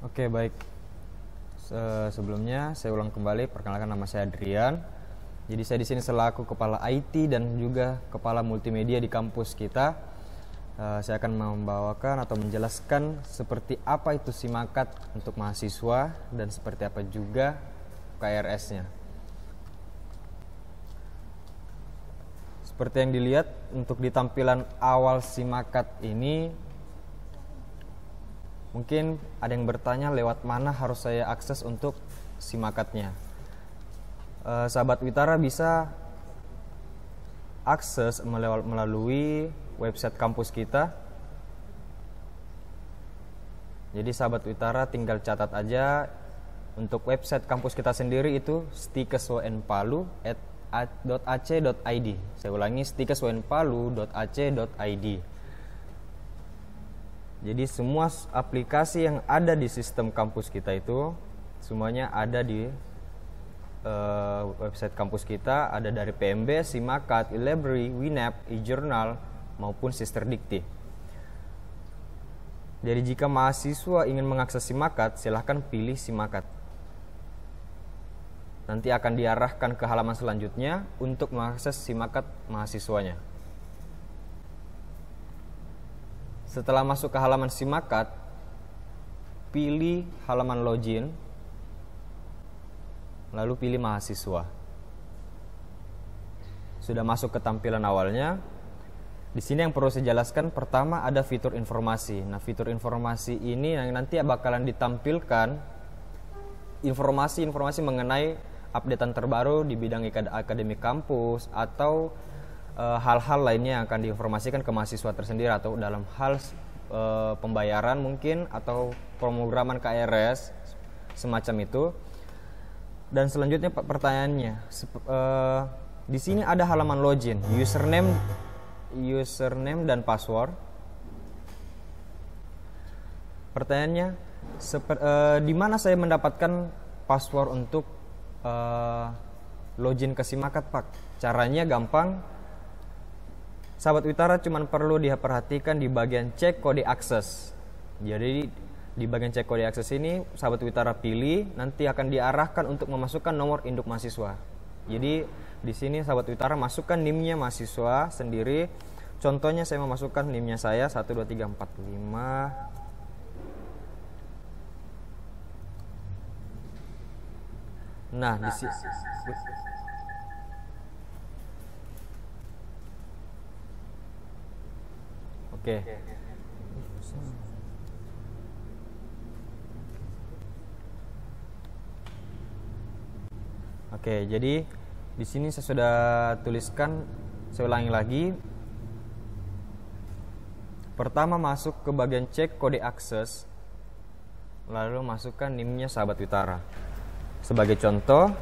Oke, baik. Sebelumnya saya ulang kembali, perkenalkan, nama saya Adrian. Jadi saya di sini selaku kepala IT dan juga kepala multimedia di kampus kita. Saya akan membawakan atau menjelaskan seperti apa itu SIMAKAT untuk mahasiswa dan seperti apa juga KRS-nya. Seperti yang dilihat untuk di tampilan awal SIMAKAT ini, mungkin ada yang bertanya lewat mana harus saya akses untuk SIMAKAT-nya. Sahabat Witara bisa akses melalui website kampus kita. Jadi sahabat Witara tinggal catat aja untuk website kampus kita sendiri itu stikeswnpalu.ac.id. Saya ulangi, stikeswnpalu.ac.id. Jadi semua aplikasi yang ada di sistem kampus kita itu semuanya ada di website kampus kita, ada dari PMB, SIMAKAT, eLibrary, WINAP, eJournal maupun Sister Dikti. Jadi jika mahasiswa ingin mengakses SIMAKAT, silahkan pilih SIMAKAT. Nanti akan diarahkan ke halaman selanjutnya untuk mengakses SIMAKAT mahasiswanya. Setelah masuk ke halaman SIMAKAT, pilih halaman login, lalu pilih mahasiswa. Sudah masuk ke tampilan awalnya. Di sini yang perlu saya jelaskan, pertama ada fitur informasi. Nah, fitur informasi ini yang nanti bakalan ditampilkan informasi-informasi mengenai updatean terbaru di bidang akademik kampus atau hal-hal lainnya yang akan diinformasikan ke mahasiswa tersendiri, atau dalam hal pembayaran mungkin atau pemrograman KRS semacam itu. Dan selanjutnya pertanyaannya, di sini ada halaman login, username dan password. Pertanyaannya, di mana saya mendapatkan password untuk login ke SIMAKAT, Pak? Caranya gampang. Sahabat Witara cuma perlu diperhatikan di bagian cek kode akses. Jadi di bagian cek kode akses ini sahabat Witara pilih, nanti akan diarahkan untuk memasukkan nomor induk mahasiswa. Jadi di sini sahabat Witara masukkan NIM-nya mahasiswa sendiri. Contohnya saya memasukkan NIM-nya saya 12345. Nah, di sini Oke. Oke, jadi di sini saya sudah tuliskan, saya ulangi lagi. Pertama masuk ke bagian cek kode akses, lalu masukkan NIM-nya sahabat Witara. Sebagai contoh,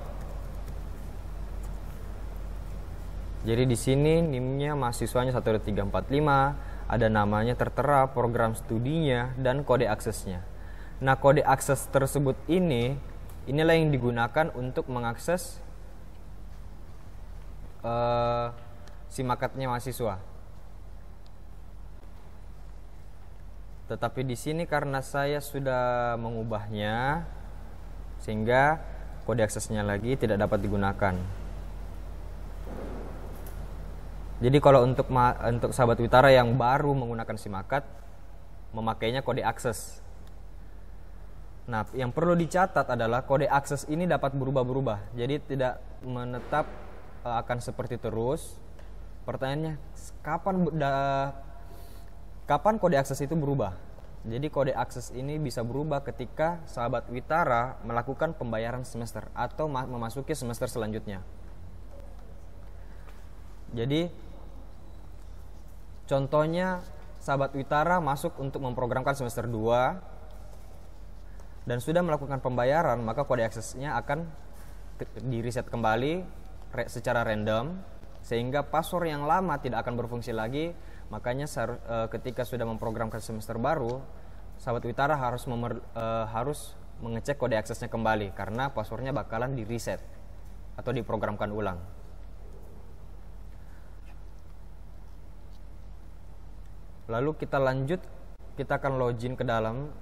jadi di sini NIM-nya mahasiswanya 12345, ada namanya tertera, program studinya, dan kode aksesnya. Nah, kode akses tersebut inilah yang digunakan untuk mengakses SIMAKAT-nya mahasiswa. Tetapi di sini karena saya sudah mengubahnya, sehingga kode aksesnya lagi tidak dapat digunakan. Jadi kalau untuk sahabat Witara yang baru menggunakan SIMAKAT, memakainya kode akses. Nah, yang perlu dicatat adalah kode akses ini dapat berubah-berubah. Jadi tidak menetap akan seperti terus. Pertanyaannya, kapan kode akses itu berubah? Jadi kode akses ini bisa berubah ketika sahabat Witara melakukan pembayaran semester atau memasuki semester selanjutnya. Jadi contohnya sahabat Witara masuk untuk memprogramkan semester 2 dan sudah melakukan pembayaran, maka kode aksesnya akan di-reset kembali secara random, sehingga password yang lama tidak akan berfungsi lagi. Makanya ketika sudah memprogramkan semester baru, sahabat Witara harus mengecek kode aksesnya kembali, karena passwordnya bakalan di-reset atau diprogramkan ulang. Lalu kita lanjut, kita akan login ke dalam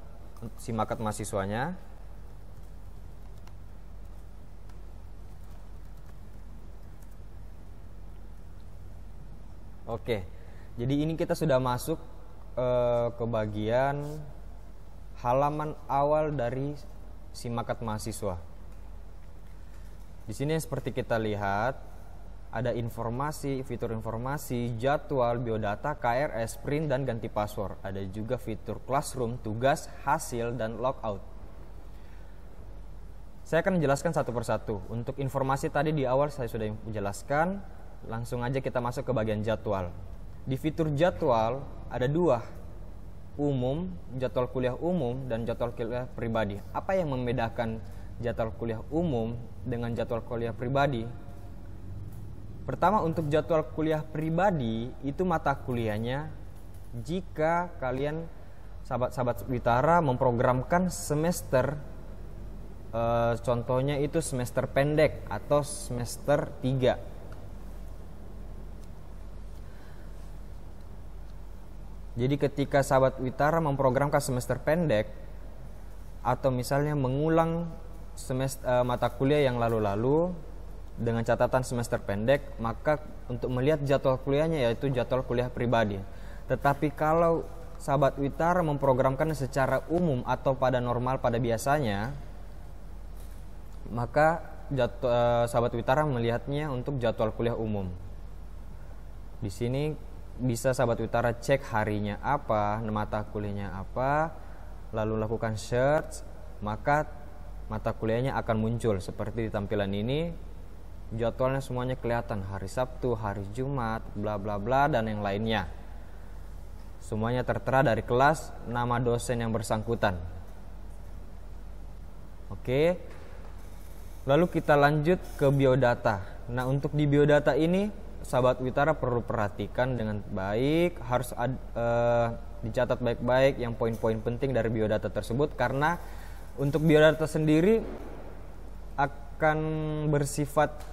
SIM akad mahasiswanya. Oke, jadi ini kita sudah masuk ke bagian halaman awal dari SIM akad mahasiswa. Di sini seperti kita lihat ada informasi, fitur informasi, jadwal, biodata, KRS, print dan ganti password. Ada juga fitur classroom, tugas, hasil dan logout. Saya akan menjelaskan satu persatu. Untuk informasi tadi di awal saya sudah menjelaskan. Langsung aja kita masuk ke bagian jadwal. Di fitur jadwal ada dua, umum, jadwal kuliah umum dan jadwal kuliah pribadi. Apa yang membedakan jadwal kuliah umum dengan jadwal kuliah pribadi? Pertama, untuk jadwal kuliah pribadi itu mata kuliahnya jika kalian sahabat-sahabat Witara memprogramkan semester contohnya itu semester pendek atau semester 3. Jadi ketika sahabat Witara memprogramkan semester pendek atau misalnya mengulang mata kuliah yang lalu-lalu dengan catatan semester pendek, maka untuk melihat jadwal kuliahnya yaitu jadwal kuliah pribadi. Tetapi kalau sahabat Witara memprogramkan secara umum atau pada normal pada biasanya, maka sahabat Witara melihatnya untuk jadwal kuliah umum. Di sini bisa sahabat Witara cek harinya apa, mata kuliahnya apa, lalu lakukan search, maka mata kuliahnya akan muncul seperti di tampilan ini. Jadwalnya semuanya kelihatan, hari Sabtu, hari Jumat, bla bla bla dan yang lainnya. Semuanya tertera dari kelas, nama dosen yang bersangkutan. Oke. Lalu kita lanjut ke biodata. Nah, untuk di biodata ini sahabat Witara perlu perhatikan dengan baik, harus dicatat baik-baik yang poin-poin penting dari biodata tersebut, karena untuk biodata sendiri akan bersifat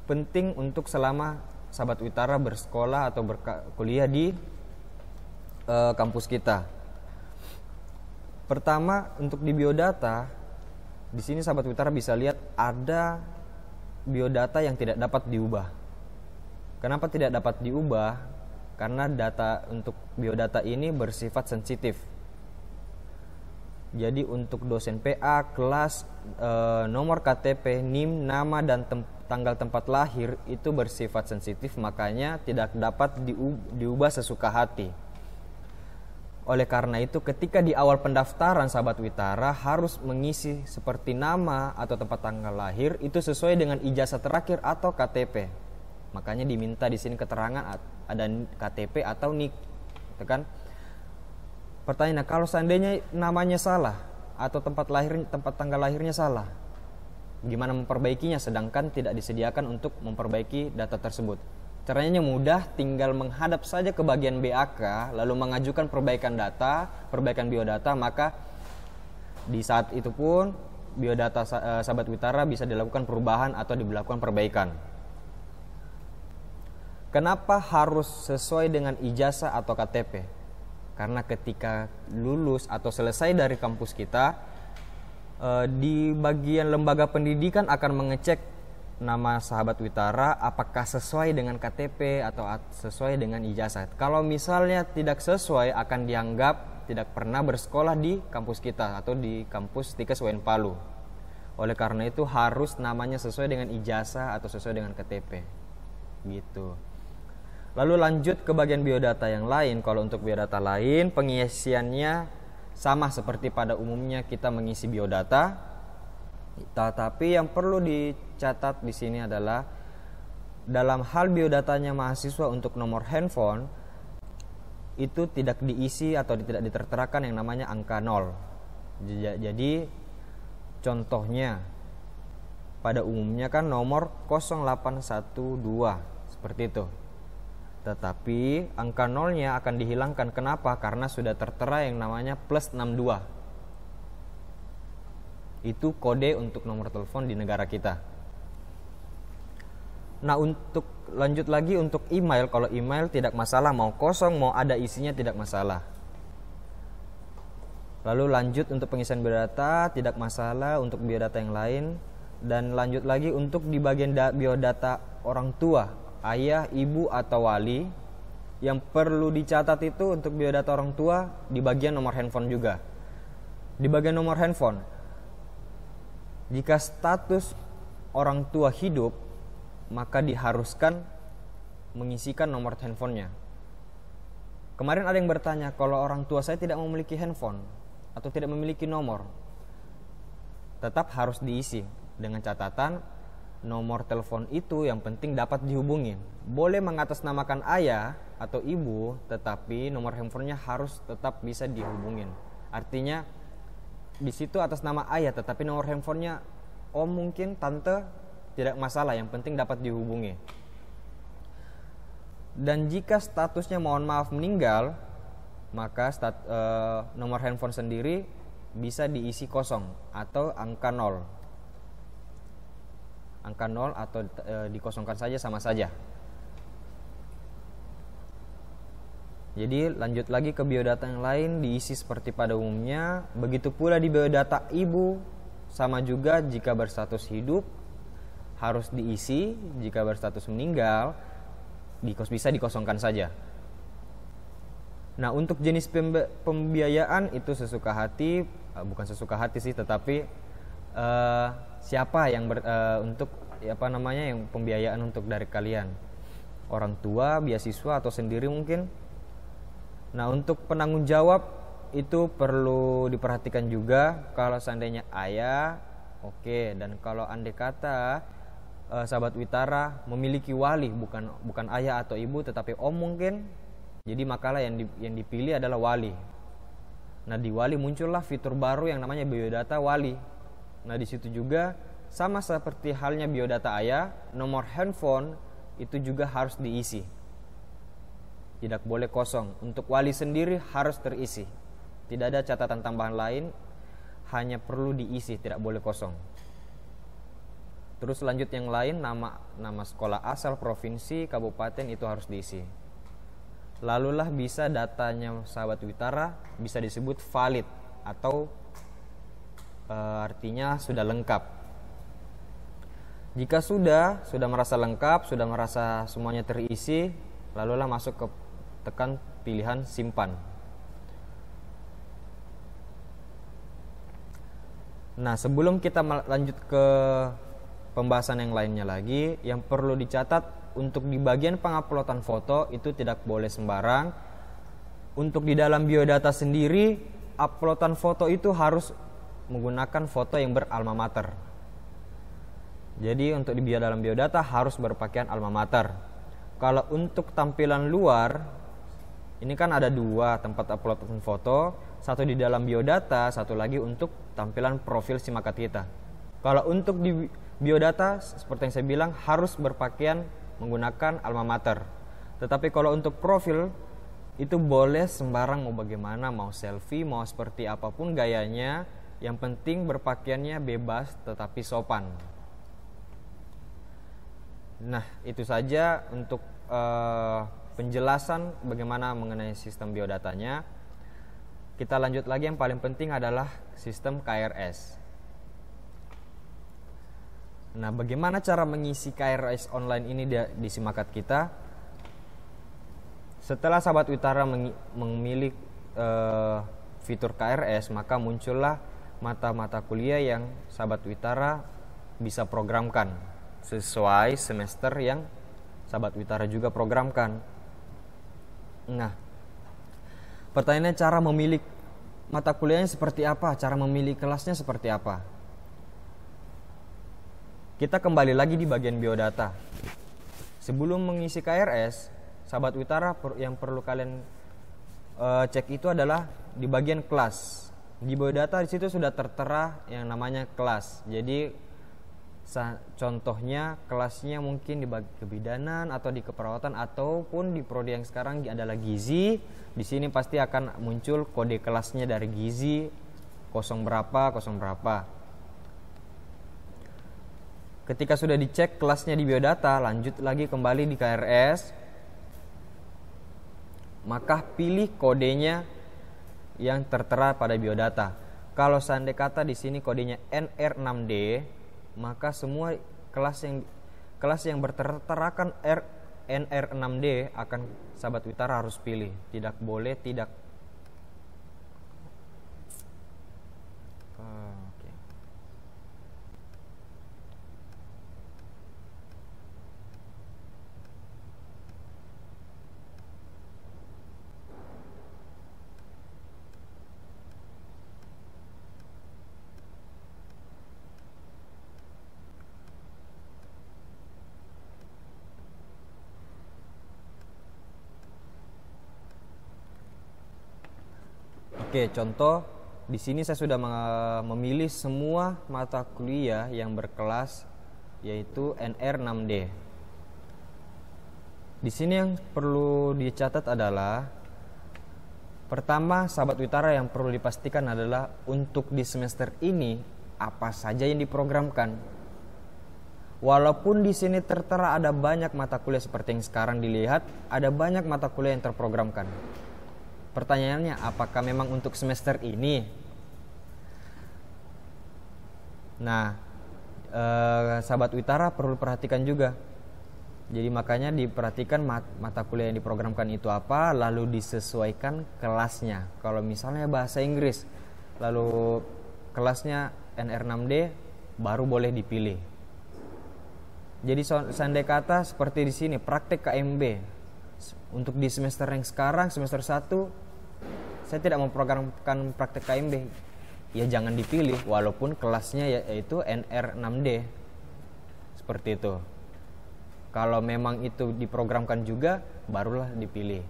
penting untuk selama sahabat Witara bersekolah atau berkuliah di kampus kita. Pertama, untuk di biodata, di sini sahabat Witara bisa lihat ada biodata yang tidak dapat diubah. Kenapa tidak dapat diubah? Karena data untuk biodata ini bersifat sensitif. Jadi untuk dosen PA, kelas, nomor KTP, NIM, nama dan tanggal tempat lahir itu bersifat sensitif, makanya tidak dapat diubah sesuka hati. Oleh karena itu ketika di awal pendaftaran sahabat Witara harus mengisi seperti nama atau tempat tanggal lahir itu sesuai dengan ijazah terakhir atau KTP. Makanya diminta di sini keterangan ada KTP atau NIK, gitu kan? Pertanyaan, kalau seandainya namanya salah atau tempat tanggal lahirnya salah, gimana memperbaikinya sedangkan tidak disediakan untuk memperbaiki data tersebut? Caranya mudah, tinggal menghadap saja ke bagian BAK lalu mengajukan perbaikan data, perbaikan biodata, maka di saat itu pun biodata sahabat Witara bisa dilakukan perubahan atau dilakukan perbaikan. Kenapa harus sesuai dengan ijazah atau KTP? Karena ketika lulus atau selesai dari kampus kita, di bagian lembaga pendidikan akan mengecek nama sahabat Witara apakah sesuai dengan KTP atau sesuai dengan ijazah. Kalau misalnya tidak sesuai, akan dianggap tidak pernah bersekolah di kampus kita atau di kampus Tikes UIN Palu. Oleh karena itu harus namanya sesuai dengan ijazah atau sesuai dengan KTP. Gitu. Lalu lanjut ke bagian biodata yang lain. Kalau untuk biodata lain, pengisiannya sama seperti pada umumnya kita mengisi biodata. Tetapi yang perlu dicatat di sini adalah dalam hal biodatanya mahasiswa untuk nomor handphone itu tidak diisi atau tidak diterterakan yang namanya angka 0. Jadi contohnya pada umumnya kan nomor 0812 seperti itu. Tetapi angka 0-nya akan dihilangkan. Kenapa? Karena sudah tertera yang namanya plus 62. Itu kode untuk nomor telepon di negara kita. Nah, untuk lanjut lagi untuk email. Kalau email tidak masalah, mau kosong mau ada isinya tidak masalah. Lalu lanjut untuk pengisian biodata, tidak masalah untuk biodata yang lain. Dan lanjut lagi untuk di bagian biodata orang tua, ayah, ibu, atau wali. Yang perlu dicatat itu untuk biodata orang tua di bagian nomor handphone juga. Di bagian nomor handphone, jika status orang tua hidup, maka diharuskan mengisikan nomor handphonenya. Kemarin ada yang bertanya, kalau orang tua saya tidak memiliki handphone atau tidak memiliki nomor, tetap harus diisi dengan catatan nomor telepon itu yang penting dapat dihubungin. Boleh mengatasnamakan ayah atau ibu, tetapi nomor handphonenya harus tetap bisa dihubungin. Artinya di situ atas nama ayah, tetapi nomor handphonenya om mungkin, tante, tidak masalah, yang penting dapat dihubungi. Dan jika statusnya mohon maaf meninggal, maka nomor handphone sendiri bisa diisi kosong atau angka 0. Angka 0 atau dikosongkan saja sama saja. Jadi lanjut lagi ke biodata yang lain, diisi seperti pada umumnya. Begitu pula di biodata ibu, sama juga jika berstatus hidup harus diisi, jika berstatus meninggal bisa dikosongkan saja. Nah, untuk jenis pembiayaan itu sesuka hati, bukan sesuka hati sih, tetapi siapa yang untuk yang pembiayaan untuk dari kalian, orang tua, beasiswa, atau sendiri mungkin. Nah, untuk penanggung jawab itu perlu diperhatikan juga. Kalau seandainya ayah, oke. Dan kalau andai kata sahabat Witara memiliki wali, bukan ayah atau ibu, tetapi om mungkin, jadi makalah yang dipilih adalah wali. Nah, di wali muncullah fitur baru yang namanya biodata wali. Nah, di situ juga sama seperti halnya biodata ayah, nomor handphone itu juga harus diisi. Tidak boleh kosong. Untuk wali sendiri harus terisi. Tidak ada catatan tambahan lain, hanya perlu diisi, tidak boleh kosong. Terus lanjut yang lain, nama sekolah asal, provinsi, kabupaten itu harus diisi. Lalulah bisa datanya sahabat Witara bisa disebut valid atau artinya sudah lengkap. Jika sudah merasa lengkap, sudah merasa semuanya terisi, lalulah masuk ke tekan pilihan simpan. Nah, sebelum kita lanjut ke pembahasan yang lainnya lagi, yang perlu dicatat untuk di bagian penguploadan foto itu tidak boleh sembarang. Untuk di dalam biodata sendiri, uploadan foto itu harus menggunakan foto yang beralma mater. Jadi untuk di dalam biodata harus berpakaian alma mater. Kalau untuk tampilan luar, ini kan ada 2 tempat uploadan foto, satu di dalam biodata, satu lagi untuk tampilan profil Simakat kita. Kalau untuk di biodata, seperti yang saya bilang, harus berpakaian menggunakan alma mater. Tetapi kalau untuk profil, itu boleh sembarang, mau bagaimana, mau selfie, mau seperti apapun gayanya, yang penting berpakaiannya bebas tetapi sopan. Nah, itu saja untuk penjelasan bagaimana mengenai sistem biodatanya. Kita lanjut lagi, yang paling penting adalah sistem KRS. Nah, bagaimana cara mengisi KRS online ini di Simakat kita? Setelah sahabat Witara memilih fitur KRS, maka muncullah mata-mata kuliah yang sahabat Witara bisa programkan sesuai semester yang sahabat Witara juga programkan. Nah, pertanyaannya, cara memilih mata kuliahnya seperti apa? Cara memilih kelasnya seperti apa? Kita kembali lagi di bagian biodata. Sebelum mengisi KRS, sahabat Witara yang perlu kalian cek itu adalah di bagian kelas. Di biodata di situ sudah tertera yang namanya kelas. Jadi contohnya kelasnya mungkin di kebidanan atau di keperawatan ataupun di prodi yang sekarang adalah gizi. Di sini pasti akan muncul kode kelasnya dari gizi 0 berapa. Ketika sudah dicek kelasnya di biodata, lanjut lagi kembali di KRS. Maka pilih kodenya yang tertera pada biodata. Kalau seandainya kata di sini kodenya NR6D, maka semua kelas yang berterterakan NR6D akan sahabat Witara harus pilih. Tidak boleh tidak. Oke. Oke, contoh di sini saya sudah memilih semua mata kuliah yang berkelas yaitu NR6D. Di sini yang perlu dicatat adalah pertama, sahabat Witara yang perlu dipastikan adalah untuk di semester ini apa saja yang diprogramkan. Walaupun di sini tertera ada banyak mata kuliah seperti yang sekarang dilihat, ada banyak mata kuliah yang terprogramkan. Pertanyaannya, apakah memang untuk semester ini? Nah, sahabat Witara perlu perhatikan juga. Jadi makanya diperhatikan mata kuliah yang diprogramkan itu apa, lalu disesuaikan kelasnya. Kalau misalnya bahasa Inggris, lalu kelasnya NR6D, baru boleh dipilih. Jadi seandainya kata seperti di sini, praktek KMB. Untuk di semester yang sekarang, semester 1, saya tidak memprogramkan praktek KMB. Ya jangan dipilih, walaupun kelasnya yaitu NR6D. Seperti itu. Kalau memang itu diprogramkan juga, barulah dipilih.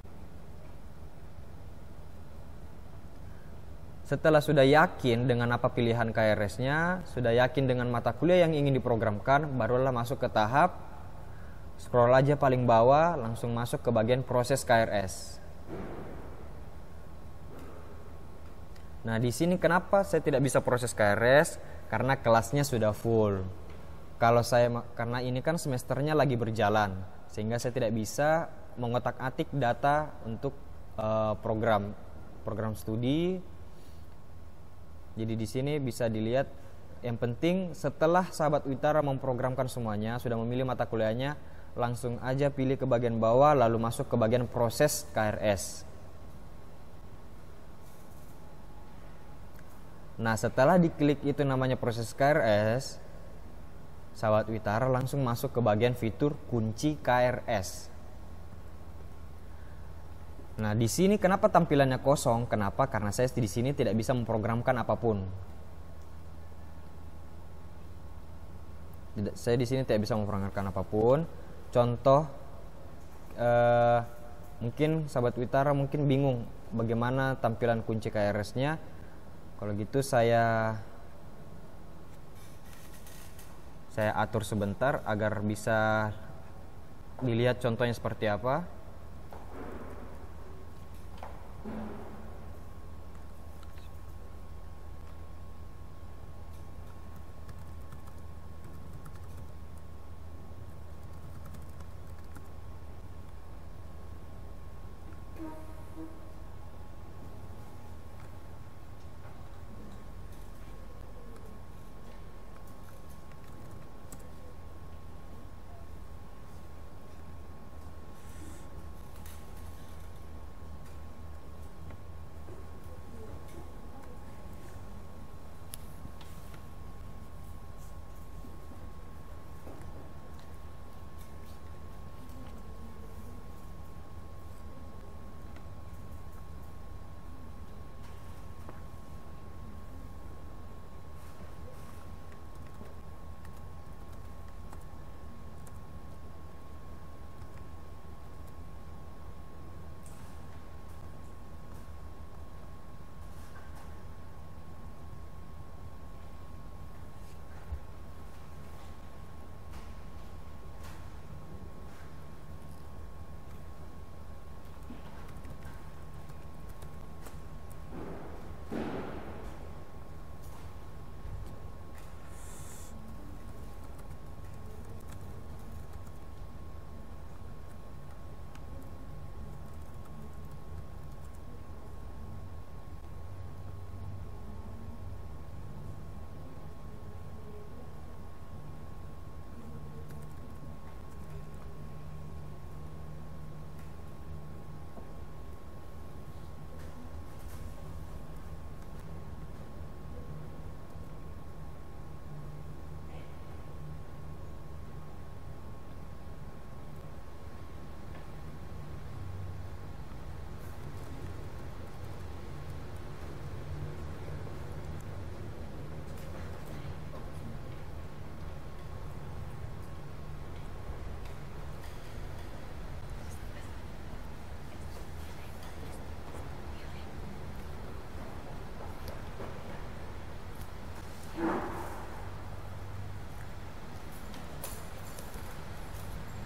Setelah sudah yakin dengan apa pilihan KRS-nya, sudah yakin dengan mata kuliah yang ingin diprogramkan, barulah masuk ke tahap scroll aja paling bawah, langsung masuk ke bagian proses KRS. Nah, di sini kenapa saya tidak bisa proses KRS? Karena kelasnya sudah full. Karena ini kan semesternya lagi berjalan, sehingga saya tidak bisa mengotak-atik data untuk program studi. Jadi di sini bisa dilihat, yang penting setelah sahabat Witara memprogramkan semuanya, sudah memilih mata kuliahnya, langsung aja pilih ke bagian bawah, lalu masuk ke bagian proses KRS. Nah, setelah diklik itu namanya proses KRS, sahabat Witara langsung masuk ke bagian fitur kunci KRS. Nah, di sini kenapa tampilannya kosong? Kenapa? Karena saya di sini tidak bisa memprogramkan apapun. Saya di sini tidak bisa memprogramkan apapun. Contoh, mungkin sahabat Witara mungkin bingung bagaimana tampilan kunci KRS-nya. Kalau gitu saya atur sebentar agar bisa dilihat contohnya seperti apa.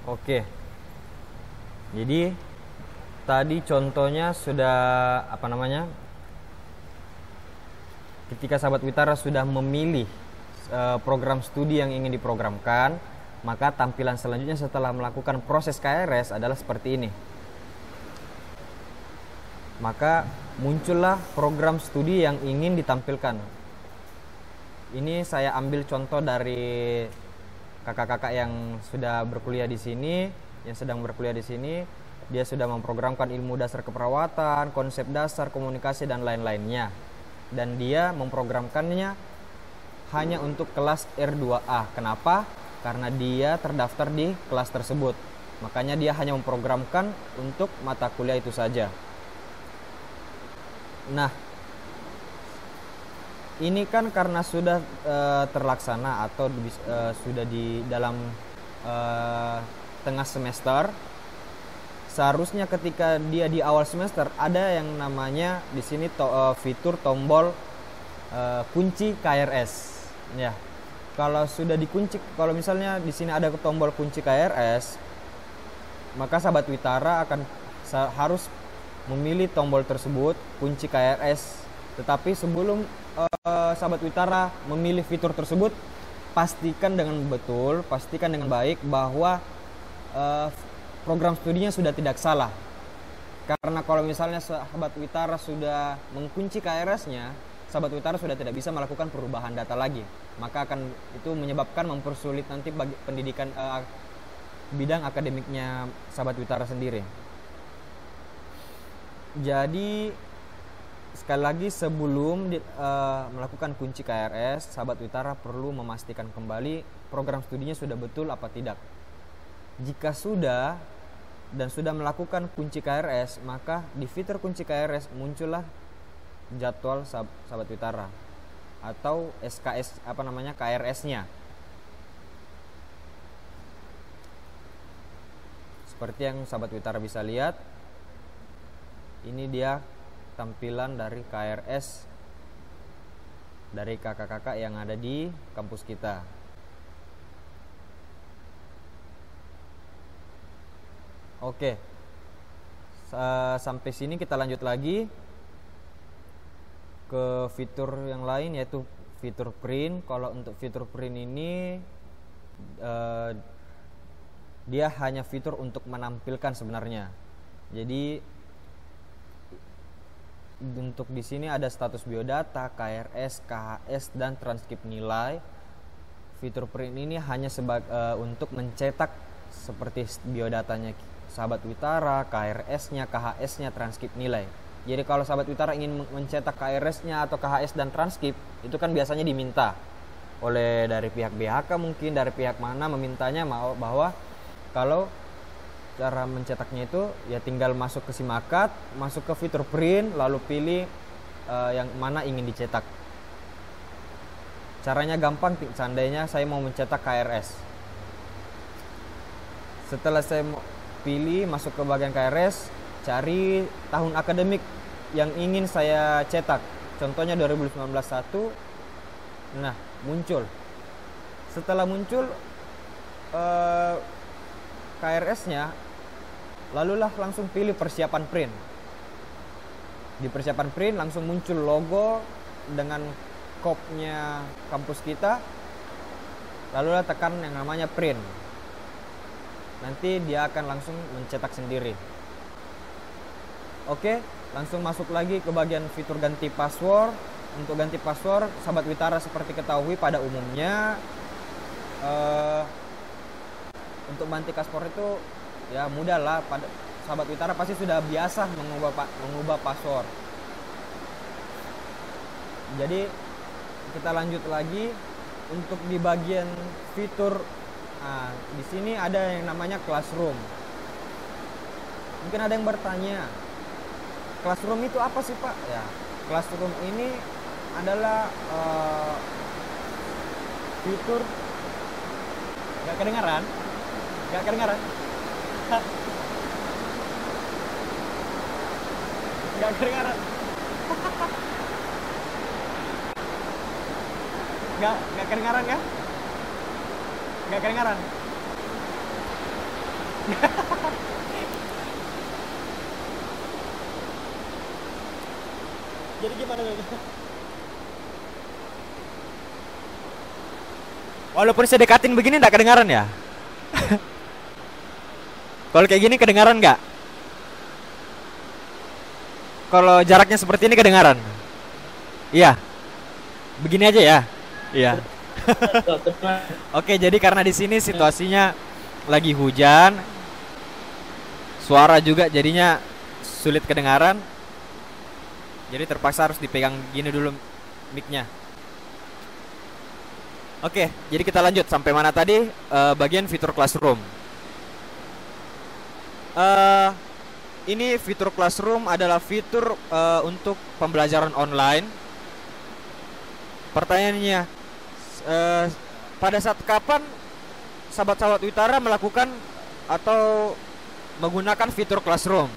Oke. Jadi tadi contohnya sudah ketika sahabat Witara sudah memilih program studi yang ingin diprogramkan, maka tampilan selanjutnya setelah melakukan proses KRS adalah seperti ini. Maka muncullah program studi yang ingin ditampilkan. Ini saya ambil contoh dari kakak-kakak yang sudah berkuliah di sini, yang sedang berkuliah di sini. Dia sudah memprogramkan ilmu dasar keperawatan, konsep dasar, komunikasi, dan lain-lainnya. Dan dia memprogramkannya hanya untuk kelas R2A. Kenapa? Karena dia terdaftar di kelas tersebut. Makanya dia hanya memprogramkan untuk mata kuliah itu saja. Nah, ini kan karena sudah terlaksana atau sudah di dalam tengah semester. Seharusnya ketika dia di awal semester ada yang namanya di sini fitur tombol kunci KRS. Ya, kalau sudah dikunci, kalau misalnya di sini ada tombol kunci KRS, maka sahabat Witara harus memilih tombol tersebut, kunci KRS. Tetapi sebelum sahabat Witara memilih fitur tersebut, pastikan dengan betul, pastikan dengan baik bahwa program studinya sudah tidak salah. Karena kalau misalnya sahabat Witara sudah mengunci KRS-nya, sahabat Witara sudah tidak bisa melakukan perubahan data lagi. Maka akan itu menyebabkan mempersulit nanti bagi pendidikan bidang akademiknya sahabat Witara sendiri. Jadi sekali lagi sebelum melakukan kunci KRS, sahabat Witara perlu memastikan kembali program studinya sudah betul apa tidak. Jika sudah dan sudah melakukan kunci KRS, maka di fitur kunci KRS muncullah jadwal sahabat Witara atau SKS KRS-nya. Seperti yang sahabat Witara bisa lihat, ini dia tampilan dari KRS dari kakak-kakak yang ada di kampus kita. Oke, sampai sini kita lanjut lagi ke fitur yang lain, yaitu fitur print. Kalau untuk fitur print ini dia hanya fitur untuk menampilkan sebenarnya. Jadi untuk di sini ada status biodata, KRS, KHS, dan transkrip nilai. Fitur print ini hanya untuk mencetak seperti biodatanya sahabat Witara, KRS-nya, KHS-nya, transkrip nilai. Jadi kalau sahabat Witara ingin mencetak KRS-nya atau KHS dan transkrip, itu kan biasanya diminta oleh dari pihak BHK, mungkin dari pihak mana memintanya bahwa kalau cara mencetaknya itu ya tinggal masuk ke Simakat, masuk ke fitur print, lalu pilih yang mana ingin dicetak. Caranya gampang, seandainya saya mau mencetak KRS. Setelah saya pilih, masuk ke bagian KRS, cari tahun akademik yang ingin saya cetak. Contohnya 2019-1. Nah, muncul. Setelah muncul KRS-nya, lalulah langsung pilih persiapan print. Di persiapan print langsung muncul logo dengan kopnya kampus kita. Lalulah tekan yang namanya print. Nanti dia akan langsung mencetak sendiri. Oke, langsung masuk lagi ke bagian fitur ganti password. Untuk ganti password, sahabat Witara seperti ketahui pada umumnya untuk ganti password itu ya mudah lah. Sahabat Witara pasti sudah biasa mengubah password. Jadi kita lanjut lagi untuk di bagian fitur. Nah, di sini ada yang namanya classroom. Mungkin ada yang bertanya, classroom itu apa sih Pak? Ya, classroom ini adalah fitur. Gak kedengaran? Gak kedengaran? Gak kedengaran? Gak kedengaran kan? Gak kedengaran. Jadi gimana? Walaupun saya dekatin begini nggak kedengaran ya? Kalau kayak gini kedengaran nggak? Kalau jaraknya seperti ini kedengaran? Iya. Begini aja ya. Iya. Oke, jadi karena di sini situasinya lagi hujan, suara juga jadinya sulit kedengaran. Jadi terpaksa harus dipegang gini dulu mic-nya. Oke, jadi kita lanjut sampai mana tadi? Bagian fitur Classroom. Ini fitur Classroom adalah fitur untuk pembelajaran online. Pertanyaannya, pada saat kapan sahabat-sahabat Witara melakukan atau menggunakan fitur Classroom?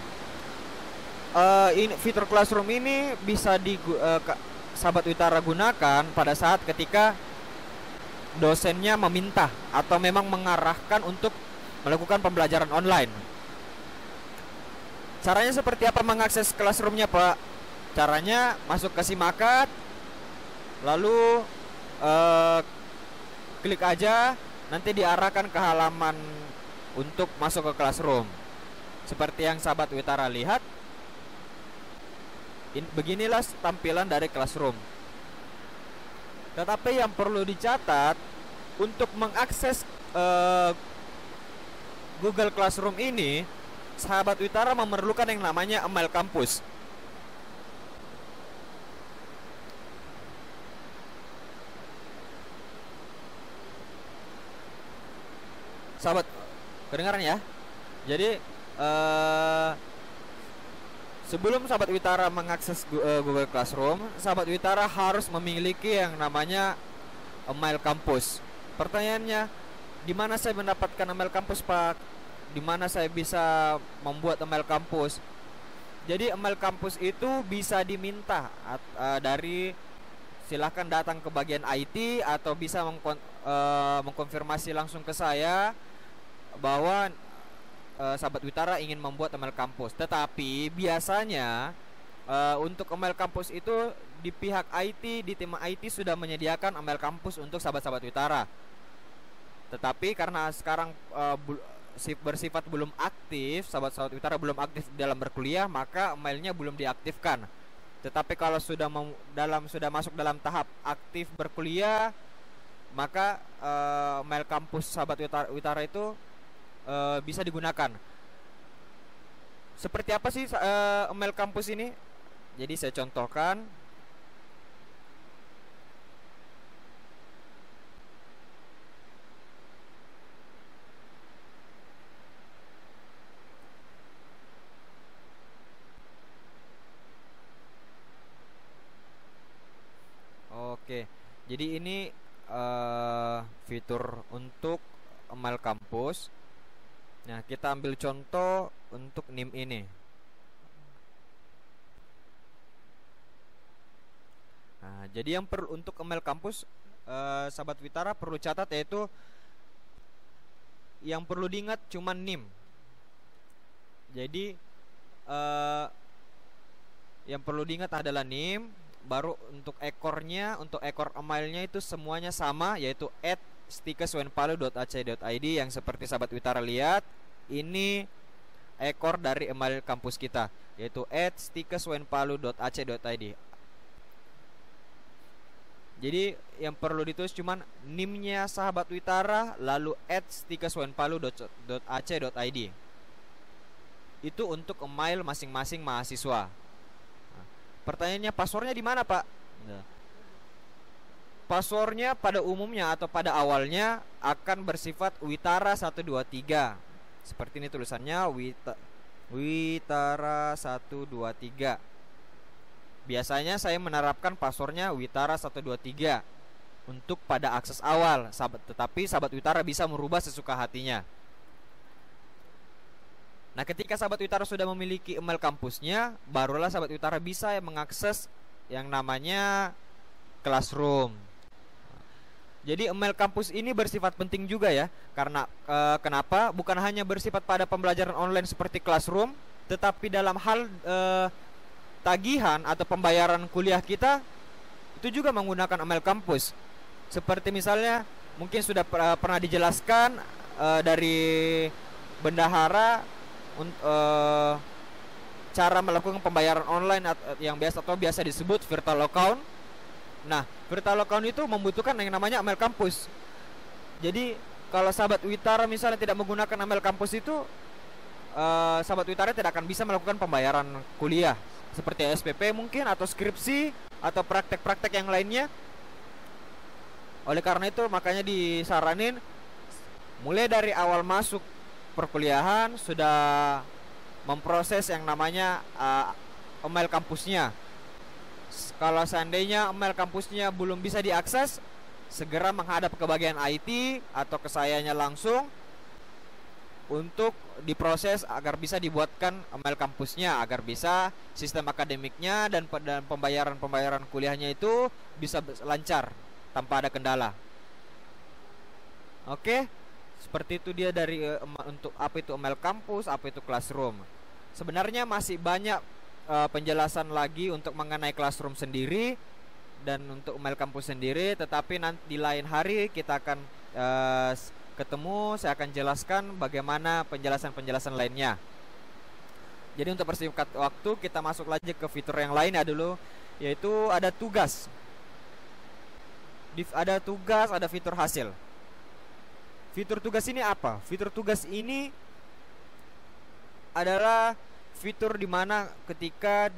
Ini fitur Classroom ini bisa sahabat Witara gunakan pada saat ketika dosennya meminta atau memang mengarahkan untuk melakukan pembelajaran online. Caranya seperti apa mengakses Classroom-nya, Pak? Caranya masuk ke Simakat, lalu klik aja, nanti diarahkan ke halaman untuk masuk ke Classroom. Seperti yang sahabat Witara lihat, beginilah tampilan dari Classroom. Tetapi yang perlu dicatat, untuk mengakses Google Classroom ini, sahabat Witara memerlukan yang namanya email kampus. Sahabat, kedengaran ya? Jadi sebelum sahabat Witara mengakses Google Classroom, sahabat Witara harus memiliki yang namanya email kampus. Pertanyaannya, di mana saya mendapatkan email kampus, Pak? Di mana saya bisa membuat email kampus? Jadi email kampus itu bisa diminta dari, silahkan datang ke bagian IT atau bisa mengkonfirmasi langsung ke saya bahwa sahabat Witara ingin membuat email kampus. Tetapi biasanya untuk email kampus itu di pihak IT, di tim IT sudah menyediakan email kampus untuk sahabat-sahabat Witara. Tetapi karena sekarang bersifat belum aktif, sahabat-sahabat Witara belum aktif dalam berkuliah, maka emailnya belum diaktifkan. Tetapi kalau sudah masuk dalam tahap aktif berkuliah, maka email kampus sahabat Witara itu bisa digunakan. Seperti apa sih email kampus ini? Jadi saya contohkan. Oke, jadi ini fitur untuk email kampus. Nah, kita ambil contoh untuk NIM ini. Nah, jadi yang untuk email kampus, sahabat Witara perlu catat, yaitu yang perlu diingat cuma NIM. Jadi yang perlu diingat adalah NIM. Baru untuk ekornya, untuk ekor emailnya itu semuanya sama, yaitu @stikeswenpalu.ac.id yang seperti sahabat Witara lihat. Ini ekor dari email kampus kita, yaitu @stikeswenpalu.ac.id. Jadi yang perlu ditulis cuman NIM-nya sahabat Witara, lalu @stikeswenpalu.ac.id. Itu untuk email masing-masing mahasiswa. Pertanyaannya, passwordnya di mana, Pak? Nah, passwordnya pada umumnya atau pada awalnya akan bersifat Witara 123. Seperti ini tulisannya, Witara 123. Biasanya saya menerapkan passwordnya Witara 123 untuk pada akses awal, tetapi sahabat Witara bisa merubah sesuka hatinya. Nah, ketika sahabat Witara sudah memiliki email kampusnya, barulah sahabat Witara bisa mengakses yang namanya Classroom. Jadi email kampus ini bersifat penting juga ya, karena kenapa? Bukan hanya bersifat pada pembelajaran online seperti classroom, tetapi dalam hal tagihan atau pembayaran kuliah kita itu juga menggunakan email kampus. Seperti misalnya mungkin sudah pernah dijelaskan dari bendahara cara melakukan pembayaran online yang biasa disebut virtual account. Nah, virtual account itu membutuhkan yang namanya email kampus. Jadi kalau sahabat Witara misalnya tidak menggunakan email kampus itu, sahabat Witara tidak akan bisa melakukan pembayaran kuliah seperti SPP mungkin, atau skripsi, atau praktek-praktek yang lainnya. Oleh karena itu makanya disaranin mulai dari awal masuk perkuliahan sudah memproses yang namanya email kampusnya. Kalau seandainya email kampusnya belum bisa diakses, segera menghadap ke bagian IT atau ke sayanya langsung untuk diproses agar bisa dibuatkan email kampusnya, agar bisa sistem akademiknya dan pembayaran kuliahnya itu bisa lancar tanpa ada kendala. Oke, seperti itu dia dari untuk apa itu email kampus, apa itu classroom. Sebenarnya masih banyak penjelasan lagi untuk mengenai classroom sendiri dan untuk email kampus sendiri, tetapi nanti di lain hari kita akan ketemu, saya akan jelaskan bagaimana penjelasan-penjelasan lainnya. Jadi untuk persingkat waktu, kita masuk lagi ke fitur yang lain ya dulu, yaitu ada tugas. Ada tugas, ada fitur hasil. Fitur tugas ini apa? Fitur tugas ini adalah fitur dimana ketika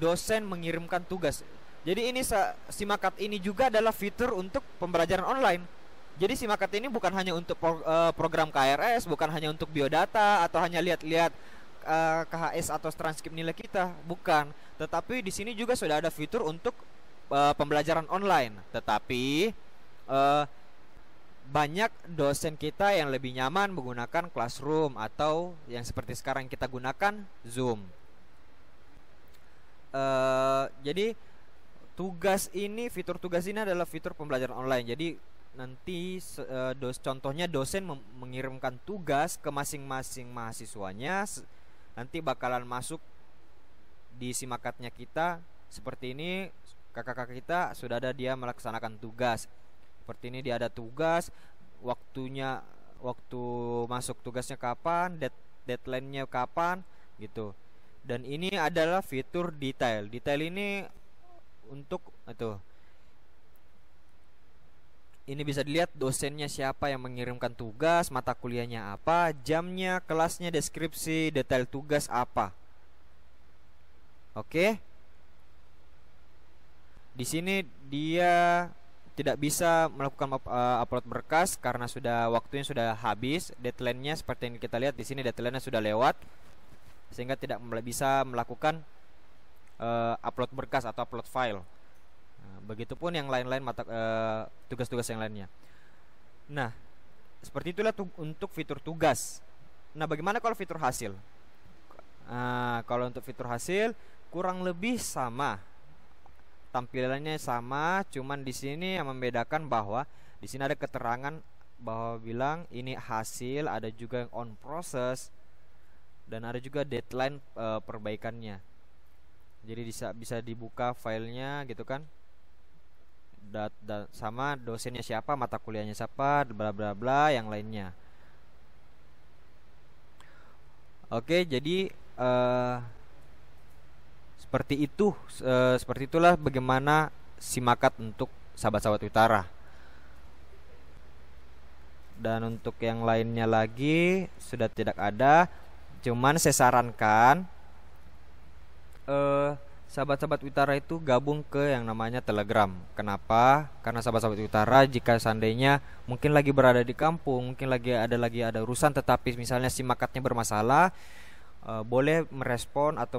dosen mengirimkan tugas. Jadi ini Simakat ini juga adalah fitur untuk pembelajaran online. Jadi Simakat ini bukan hanya untuk program KRS, bukan hanya untuk biodata atau hanya lihat-lihat KHS atau transkrip nilai kita, bukan. Tetapi di sini juga sudah ada fitur untuk pembelajaran online. Tetapi banyak dosen kita yang lebih nyaman menggunakan classroom atau yang seperti sekarang kita gunakan Zoom. Jadi fitur tugas ini adalah fitur pembelajaran online. Jadi nanti contohnya dosen mengirimkan tugas ke masing-masing mahasiswanya, nanti bakalan masuk di Simakatnya kita. Seperti ini, kakak-kakak kita sudah ada dia melaksanakan tugas. Seperti ini dia ada tugas, waktu masuk tugasnya kapan, deadline-nya kapan gitu. Dan ini adalah fitur detail. Detail ini untuk itu. Ini bisa dilihat dosennya siapa yang mengirimkan tugas, mata kuliahnya apa, jamnya, kelasnya, deskripsi, detail tugas apa. Oke. Di sini dia tidak bisa melakukan upload berkas karena waktunya sudah habis, deadline-nya seperti yang kita lihat di sini, deadline-nya sudah lewat, sehingga tidak bisa melakukan upload berkas atau upload file. Begitupun yang lain-lain tugas-tugas yang lainnya. Nah, seperti itulah untuk fitur tugas. Nah, bagaimana kalau fitur hasil? Kalau untuk fitur hasil kurang lebih sama. Tampilannya sama, cuman di sini yang membedakan bahwa di sini ada keterangan bahwa bilang ini hasil, ada juga yang on process, dan ada juga deadline perbaikannya. Jadi bisa dibuka filenya gitu kan. Sama dosennya siapa, mata kuliahnya siapa, bla bla bla yang lainnya. Oke, jadi seperti itulah bagaimana Simakat untuk sahabat-sahabat Witara. Dan untuk yang lainnya lagi sudah tidak ada. Cuman saya sarankan sahabat-sahabat Witara itu gabung ke yang namanya Telegram. Kenapa? Karena sahabat-sahabat Witara jika seandainya mungkin lagi berada di kampung, mungkin lagi ada urusan, tetapi misalnya Simakatnya bermasalah, boleh merespon atau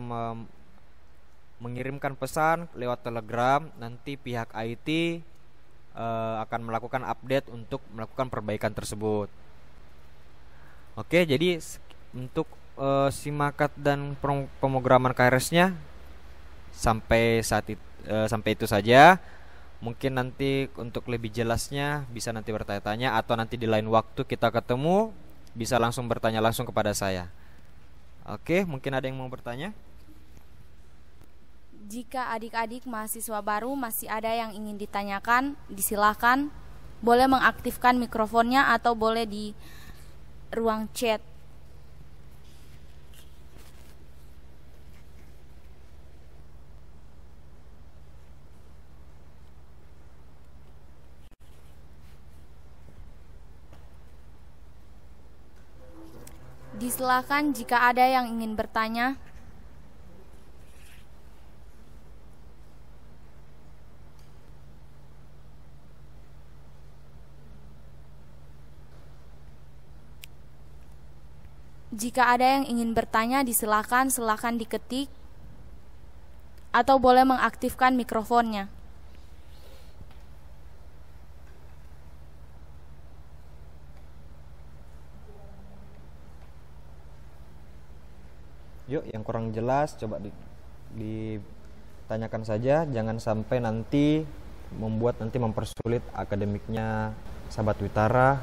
mengirimkan pesan lewat Telegram. Nanti pihak IT akan melakukan update untuk melakukan perbaikan tersebut. Oke, jadi untuk Simakat dan pemrograman KRS-nya sampai itu saja. Mungkin nanti untuk lebih jelasnya bisa nanti bertanya-tanya, atau nanti di lain waktu kita ketemu bisa langsung bertanya langsung kepada saya. Oke, mungkin ada yang mau bertanya? Jika adik-adik mahasiswa baru masih ada yang ingin ditanyakan, disilahkan. Boleh mengaktifkan mikrofonnya atau boleh di ruang chat. Disilahkan jika ada yang ingin bertanya. Jika ada yang ingin bertanya, silakan diketik atau boleh mengaktifkan mikrofonnya. Yuk, yang kurang jelas coba ditanyakan saja, jangan sampai nanti mempersulit akademiknya sahabat Witara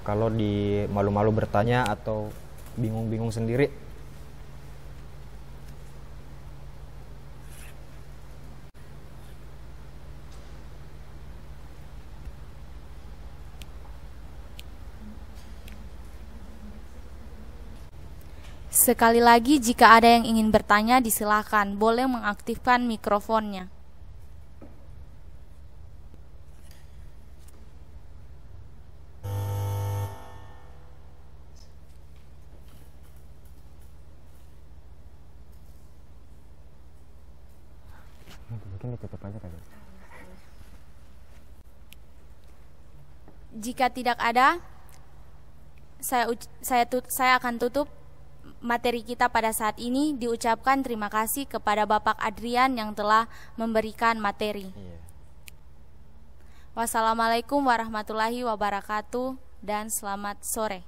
kalau di malu-malu bertanya atau bingung-bingung sendiri. Sekali lagi, jika ada yang ingin bertanya, disilakan boleh mengaktifkan mikrofonnya. Mungkin ditutup aja kali. Jika tidak ada, saya akan tutup materi kita pada saat ini. Diucapkan terima kasih kepada Bapak Adrian yang telah memberikan materi. Wassalamualaikum warahmatullahi wabarakatuh dan selamat sore.